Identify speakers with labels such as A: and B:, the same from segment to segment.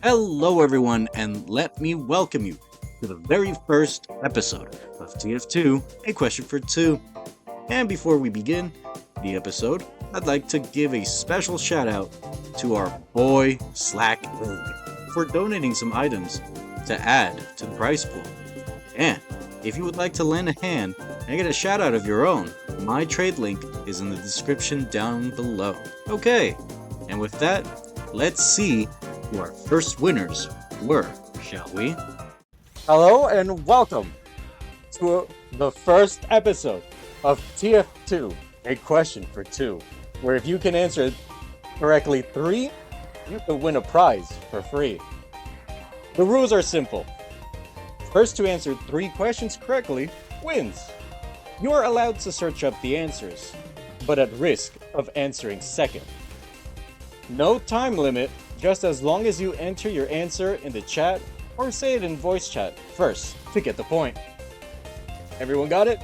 A: Hello everyone, and let me welcome you to the very first episode of TF2 A Question for 2. And before we begin the episode, I'd like to give a special shout out to our boy SlackEgg for donating some items to add to the prize pool. And if you would like to lend a hand and get a shout out of your own, my trade link is in the description down below. Okay, and with that, let's see who our first winners were, shall we?
B: Hello and welcome to the first episode of TF2 A Question for 2, where if you can answer correctly 3, you can win a prize for free. The rules are simple. First to answer 3 questions correctly wins. You are allowed to search up the answers, but at risk of answering second. No time limit, just as long as you enter your answer in the chat or say it in voice chat first to get the point. Everyone got it?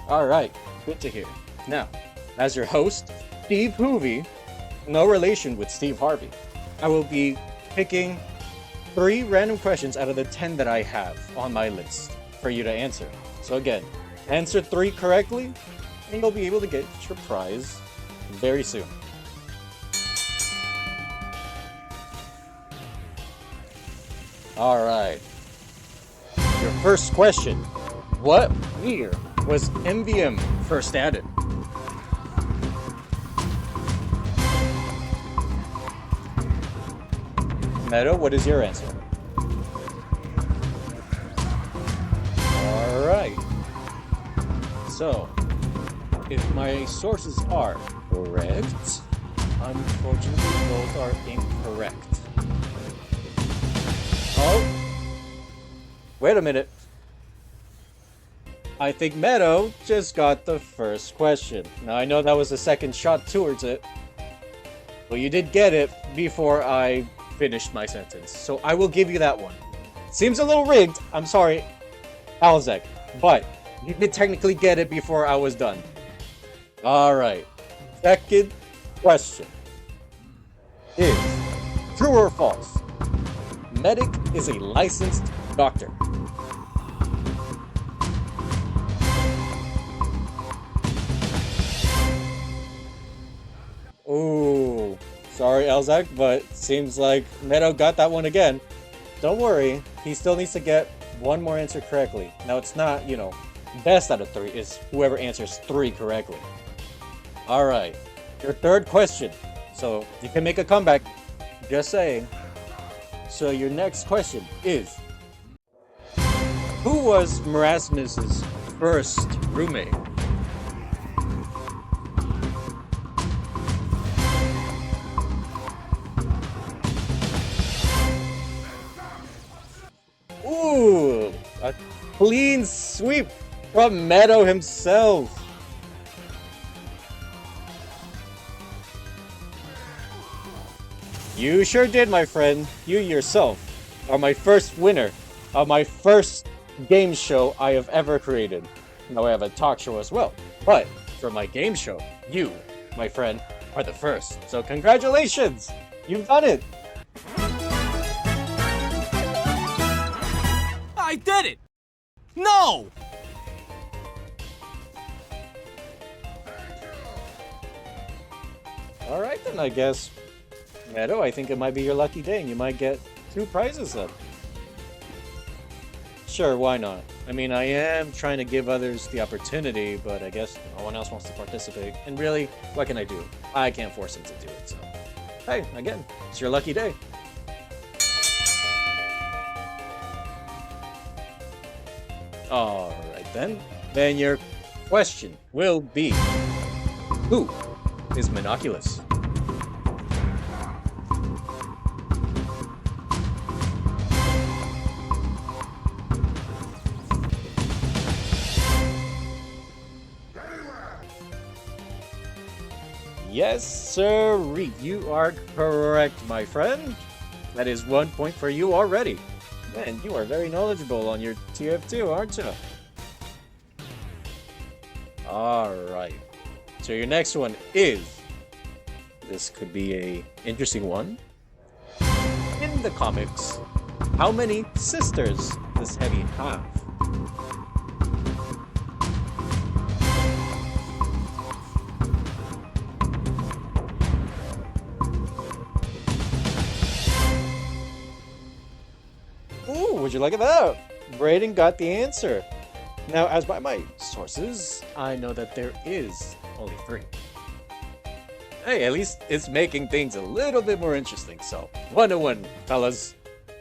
B: Alright, good to hear. Now, as your host, Steve Hoovy, no relation with Steve Harvey, I will be picking 3 random questions out of the 10 that I have on my list for you to answer. So again, answer 3 correctly, and you'll be able to get your prize very soon. Alright. Your first question. What year was MVM first added? Meadow, what is your answer? Alright. So, if my sources are correct, unfortunately both are incorrect. Oh, wait a minute. I think Meadow just got the first question. Now I know that was the second shot towards it, but you did get it before I finished my sentence, so I will give you that one. Seems a little rigged, I'm sorry, Alzek, but you did technically get it before I was done. Alright, second question is true or false? Medic is a licensed doctor. Ooh, sorry Elzak, but seems like Meadow got that one again. Don't worry, he still needs to get one more answer correctly. Now it's not, best out of 3 is whoever answers 3 correctly. Alright, your third question. So you can make a comeback, just saying. So your next question is, who was Merasmus's first roommate? Ooh, a clean sweep from Meadow himself. You sure did, my friend. You yourself are my first winner of my first game show I have ever created. Now I have a talk show as well, but for my game show, you, my friend, are the first. So congratulations! You've done it!
C: I did it! No!
B: Alright then, I guess. Meadow, I think it might be your lucky day and you might get 2 prizes then. Sure, why not? I mean, I am trying to give others the opportunity, but I guess no one else wants to participate. And really, what can I do? I can't force them to do it, so... Hey, again, it's your lucky day. Alright then. Then your question will be, who is Monoculus? Yes, sir. You are correct, my friend. That is 1 point for you already. Man, you are very knowledgeable on your TF2, aren't you? Alright. So your next one is, This could be a interesting one. In the comics, how many sisters does Heavy have? Ooh, would you look at that? Brayden got the answer. Now, as by my sources, I know that there is only 3. Hey, at least it's making things a little bit more interesting. So, 1-1, fellas.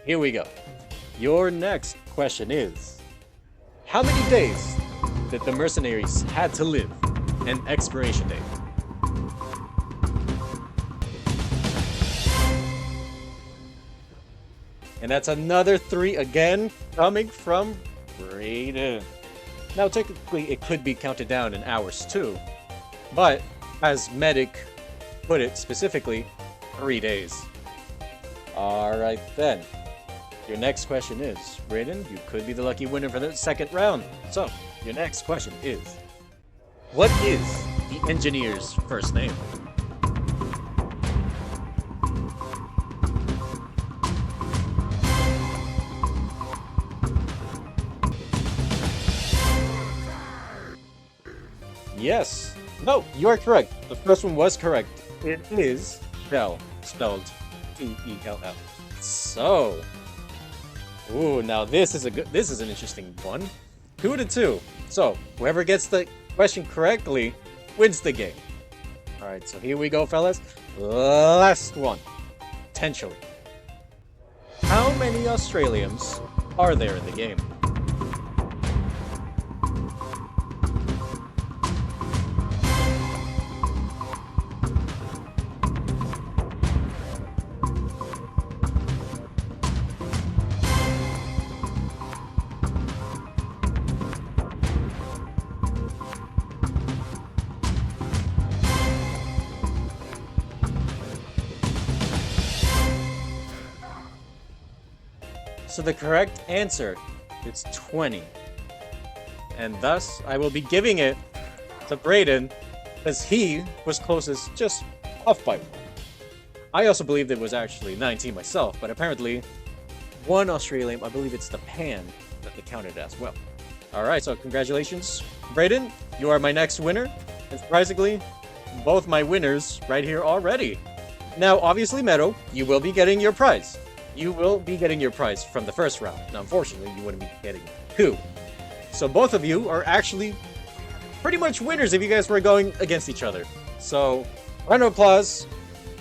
B: Here we go. Your next question is, how many days did the mercenaries had to live? An expiration date. And that's another 3 again, coming from Brayden. Now, technically, it could be counted down in hours too, but as Medic put it specifically, 3 days. Alright then. Your next question is, Brayden, you could be the lucky winner for the second round. So, your next question is, what is the engineer's first name? Yes. No, you are correct. The first one was correct. It is Bell, spelled T-E-L-L. So, ooh, now this is an interesting one. 2-2. So, whoever gets the question correctly wins the game. All right, so here we go, fellas. Last one, potentially. How many Australians are there in the game? So the correct answer is 20. And thus, I will be giving it to Brayden, as he was closest, just off by 1. I also believed it was actually 19 myself, but apparently, 1 Australian, I believe it's the pan, that they counted as well. Alright, so congratulations, Brayden, you are my next winner. And surprisingly, both my winners right here already. Now, obviously, Meadow, you will be getting your prize. You will be getting your prize from the first round. Now, unfortunately, you wouldn't be getting 2. So both of you are actually pretty much winners if you guys were going against each other. So, round of applause.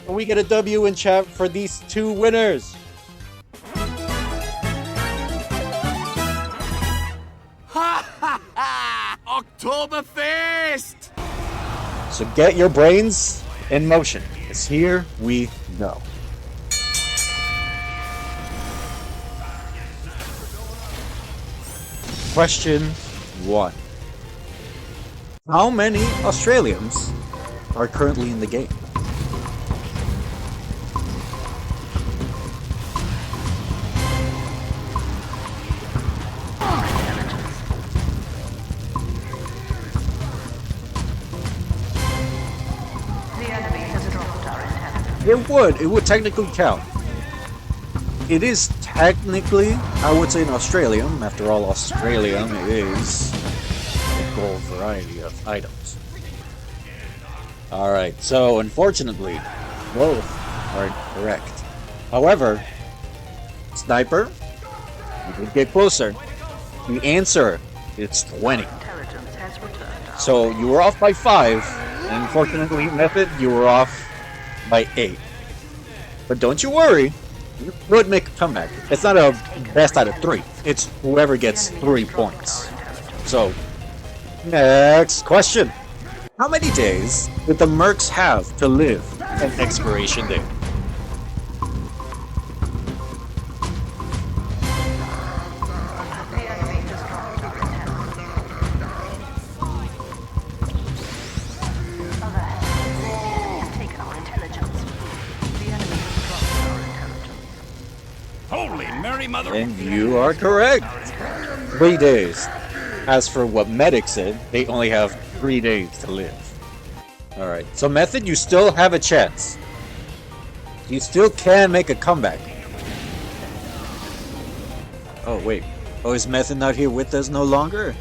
B: And we get a W in chat for these 2 winners.
C: Ha ha ha! Oktoberfest!
B: So get your brains in motion, because here we go. Question 1. How many Australians are currently in the game? It would technically count. It is technically, I would say, an Australium. After all, Australium is a gold variety of items. Alright, so unfortunately, both are correct. However, Sniper, you did get closer. The answer is 20. So you were off by 5, and unfortunately, Method, you were off by 8. But don't you worry, you could make a comeback. It's not a best out of 3. It's whoever gets 3 points. So, next question. How many days did the Mercs have to live an expiration date?
C: Holy Mary Mother!
B: And you are correct. 3 days. As for what Medic said, they only have 3 days to live. Alright, so Method, you still have a chance. You still can make a comeback. Oh, wait. Oh, is Method not here with us no longer?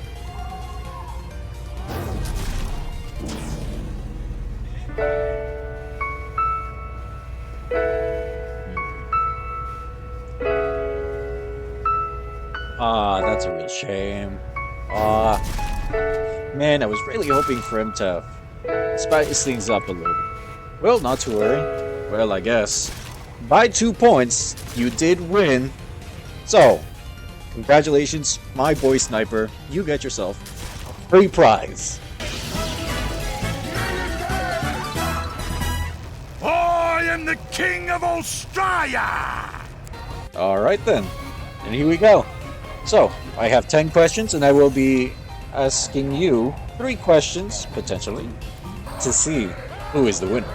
B: Ah, that's a real shame. Ah, man, I was really hoping for him to spice things up a little bit. Well, not to worry. Well, I guess. By 2 points, you did win. So, congratulations, my boy Sniper. You get yourself a free prize.
C: I am the King of Australia!
B: Alright then. And here we go. So, I have 10 questions, and I will be asking you 3 questions, potentially, to see who is the winner.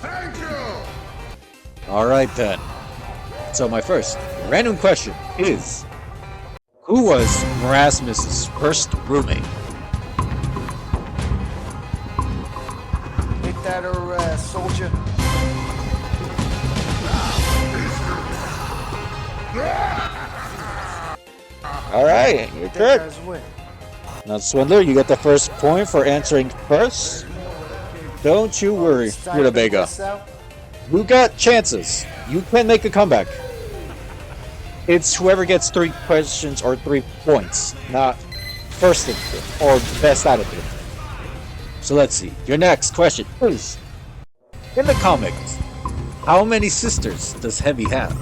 C: Thank you!
B: Alright then. So my first random question is, who was Erasmus's first roommate?
D: Ain't that her, soldier?
B: Alright, you're good.
D: Guys win.
B: Now Swindler, you get the first point for answering first. Don't you worry,
D: It's time to make
B: Rutabaga.
D: this out.
B: You got chances. You can make a comeback. It's whoever gets 3 questions or 3 points, not first of it or best out of it. So let's see. Your next question is, in the comics, how many sisters does Heavy have?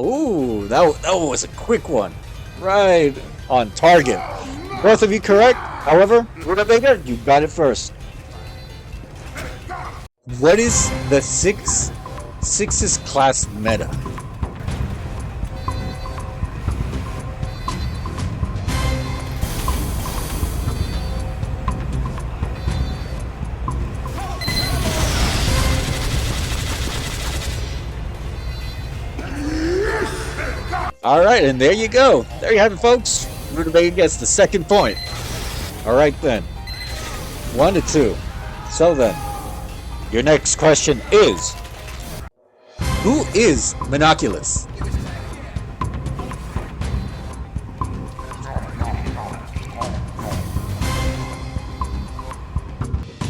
B: Oh, that was a quick one. Right on target. Both of you correct. However, Rutabaga, you got it first. What is the Six's class meta? Alright, and there you go. There you have it, folks. Rutabaga gets the second point. Alright then. 1-2. So then, your next question is, who is Monoculus?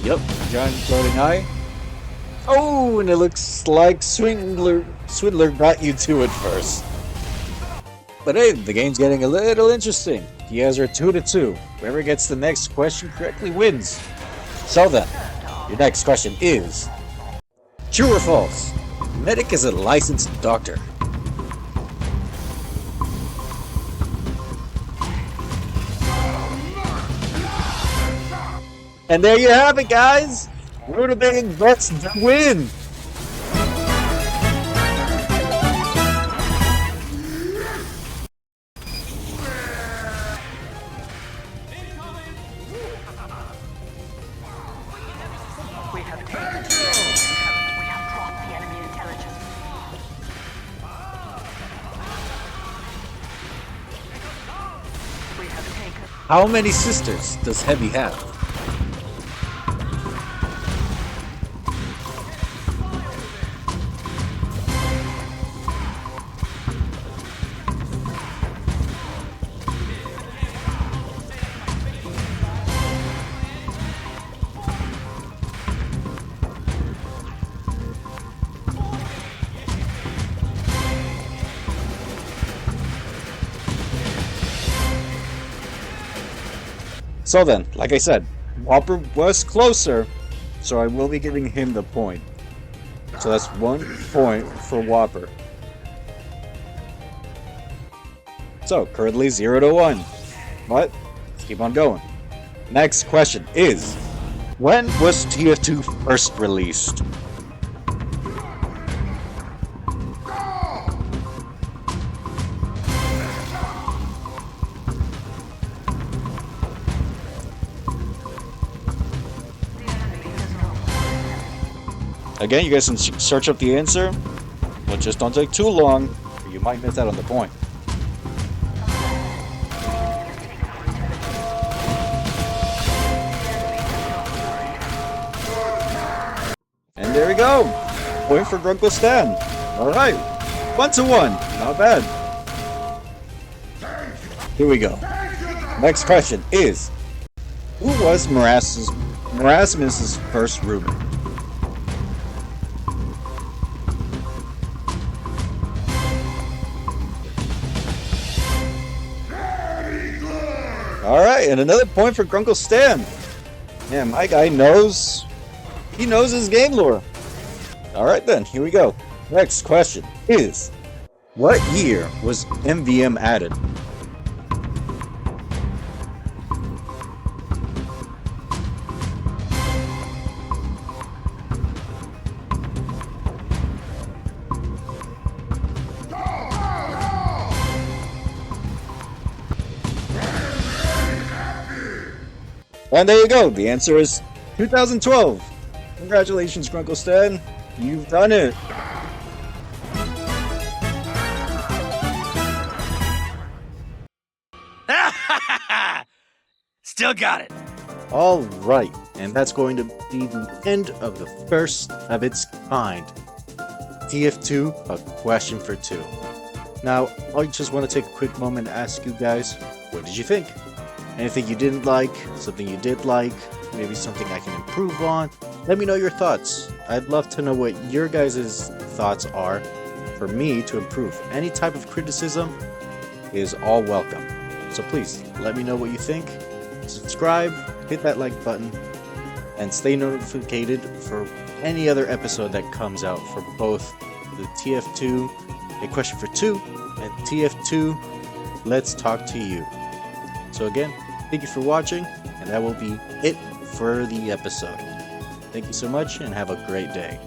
B: Yep, giant floating eye. Oh, and it looks like Swindler got you to it first. But hey, the game's getting a little interesting. You guys are 2-2. Whoever gets the next question correctly wins. So then, your next question is, true or false? Medic is a licensed doctor. And there you have it, guys. Rutabaga gets the win.
E: We have dropped the enemy intelligence. We have taken.
B: How many sisters does Heavy have? So then, like I said, Whopper was closer, so I will be giving him the point. So that's 1 point for Whopper. So currently 0-1. But let's keep on going. Next question is, when was TF2 first released? Again, you guys can search up the answer, but just don't take too long. You might miss out on the point. And there we go. Point for Grunkle Stan. Alright. 1-1. Not bad. Here we go. Next question is, who was Marasmus's first roommate? Alright, and another point for Grunkle Stan. Yeah, my guy knows. He knows his game lore. Alright then, here we go. Next question is, what year was MVM added? And there you go. The answer is 2012. Congratulations, Grunkle Stan. You've done it.
C: Still got it.
A: All right, and that's going to be the end of the first of its kind. TF2, A Question For 2. Now, I just want to take a quick moment to ask you guys, what did you think? Anything you didn't like, something you did like, maybe something I can improve on? Let me know your thoughts. I'd love to know what your guys' thoughts are for me to improve. Any type of criticism is all welcome. So please, let me know what you think. Subscribe, hit that like button, and stay notified for any other episode that comes out for both the TF2 A Question For 2 and TF2 Let's Talk To You. So again, thank you for watching, and that will be it for the episode. Thank you so much, and have a great day.